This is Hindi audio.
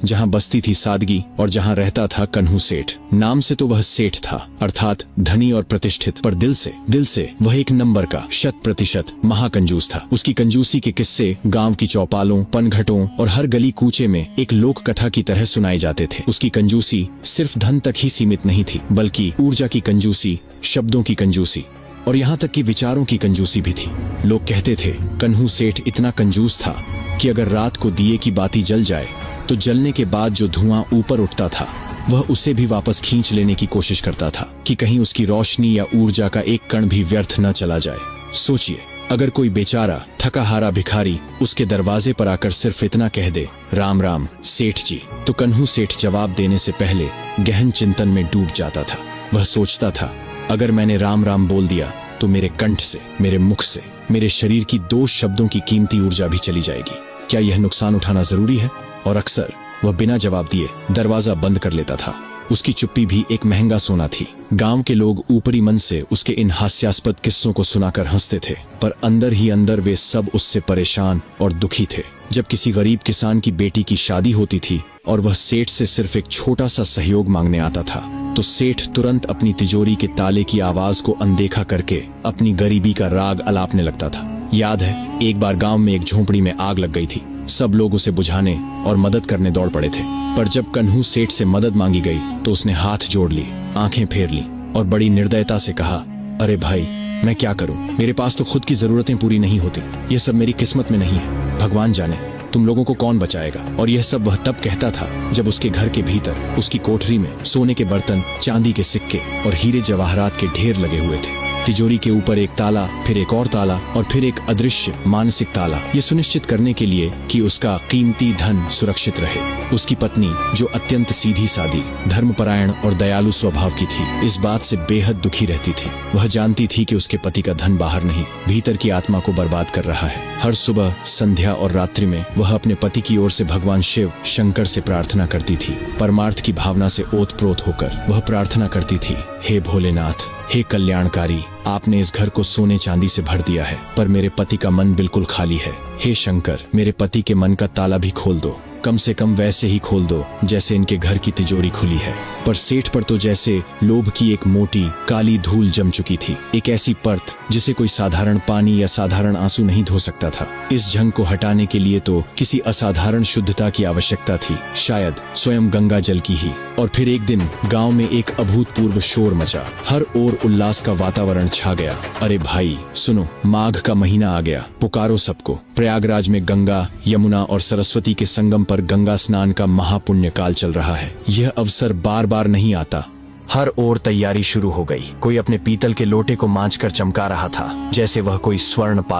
जहाँ बसती थी सादगी और जहाँ रहता था कन्हू सेठ। नाम से तो वह सेठ था, अर्थात धनी और प्रतिष्ठित, पर दिल से वह एक नंबर का 100% महाकंजूस था। उसकी कंजूसी के किस्से गांव की चौपालों, पनघटों और हर गली कूचे में एक लोक कथा की तरह सुनाए जाते थे। उसकी कंजूसी सिर्फ धन तक ही सीमित नहीं थी, बल्कि ऊर्जा की कंजूसी, शब्दों की कंजूसी और यहाँ तक कि विचारों की कंजूसी भी थी। लोग कहते थे कन्हू सेठ इतना कंजूस था कि अगर रात को दिए की बाती जल जाए तो जलने के बाद जो धुआं ऊपर उठता था वह उसे भी वापस खींच लेने की कोशिश करता था कि कहीं उसकी रोशनी या ऊर्जा का एक कण भी व्यर्थ न चला जाए। सोचिए, अगर कोई बेचारा थका हारा भिखारी उसके दरवाजे पर आकर सिर्फ इतना कह दे, राम राम सेठ जी, तो कन्हू सेठ जवाब देने से पहले गहन चिंतन में डूब जाता था। वह सोचता था, अगर मैंने राम राम बोल दिया तो मेरे कंठ से, मेरे मुख से, मेरे शरीर की 2 शब्दों की कीमती ऊर्जा भी चली जाएगी। क्या यह नुकसान उठाना जरूरी है? और अक्सर वह बिना जवाब दिए दरवाजा बंद कर लेता था। उसकी चुप्पी भी एक महंगा सोना थी। गांव के लोग ऊपरी मन से उसके इन हास्यास्पद किस्सों को सुनाकर हंसते थे, पर अंदर ही अंदर वे सब उससे परेशान और दुखी थे। जब किसी गरीब किसान की बेटी की शादी होती थी और वह सेठ से सिर्फ एक छोटा सा सहयोग मांगने आता था, तो सेठ तुरंत अपनी तिजोरी के ताले की आवाज को अनदेखा करके अपनी गरीबी का राग अलापने लगता था। याद है, एक बार गांव में एक झोंपड़ी में आग लग गई थी। सब लोग उसे बुझाने और मदद करने दौड़ पड़े थे, पर जब कन्हू सेठ से मदद मांगी गई तो उसने हाथ जोड़ ली, आंखें फेर ली और बड़ी निर्दयता से कहा, अरे भाई, मैं क्या करूं? मेरे पास तो खुद की जरूरतें पूरी नहीं होती। ये सब मेरी किस्मत में नहीं है। भगवान जाने तुम लोगों को कौन बचाएगा। और यह सब वह तब कहता था जब उसके घर के भीतर, उसकी कोठरी में सोने के बर्तन, चांदी के सिक्के और हीरे जवाहरात के ढेर लगे हुए थे। तिजोरी के ऊपर एक ताला, फिर एक और ताला और फिर एक अदृश्य मानसिक ताला, ये सुनिश्चित करने के लिए कि उसका कीमती धन सुरक्षित रहे। उसकी पत्नी, जो अत्यंत सीधी सादी, धर्मपरायण और दयालु स्वभाव की थी, इस बात से बेहद दुखी रहती थी। वह जानती थी कि उसके पति का धन बाहर नहीं, भीतर की आत्मा को बर्बाद कर रहा है। हर सुबह, संध्या और रात्रि में वह अपने पति की ओर से भगवान शिव शंकर से प्रार्थना करती थी। परमार्थ की भावना से ओतप्रोत होकर वह प्रार्थना करती थी, हे भोलेनाथ, हे कल्याणकारी, आपने इस घर को सोने चांदी से भर दिया है, पर मेरे पति का मन बिल्कुल खाली है। हे शंकर, मेरे पति के मन का ताला भी खोल दो, कम से कम वैसे ही खोल दो जैसे इनके घर की तिजोरी खुली है। पर सेठ पर तो जैसे लोभ की एक मोटी काली धूल जम चुकी थी, एक ऐसी परत जिसे कोई साधारण पानी या साधारण आंसू नहीं धो सकता था। इस झंग को हटाने के लिए तो किसी असाधारण शुद्धता की आवश्यकता थी, शायद स्वयं गंगा जल की ही। और फिर एक दिन गांव में एक अभूतपूर्व शोर मचा, हर ओर उल्लास का वातावरण छा गया। अरे भाई सुनो, माघ का महीना आ गया, पुकारो सबको। प्रयागराज में गंगा, यमुना और सरस्वती के संगम पर गंगा स्नान का महापुण्य काल चल रहा है। यह अवसर बार बार नहीं आता। हर ओर तैयारी शुरू हो गई। कोई अपने पीतल के लोटे को मांझकर चमका रहा था, जैसे वह कोई स्वर्ण पात्र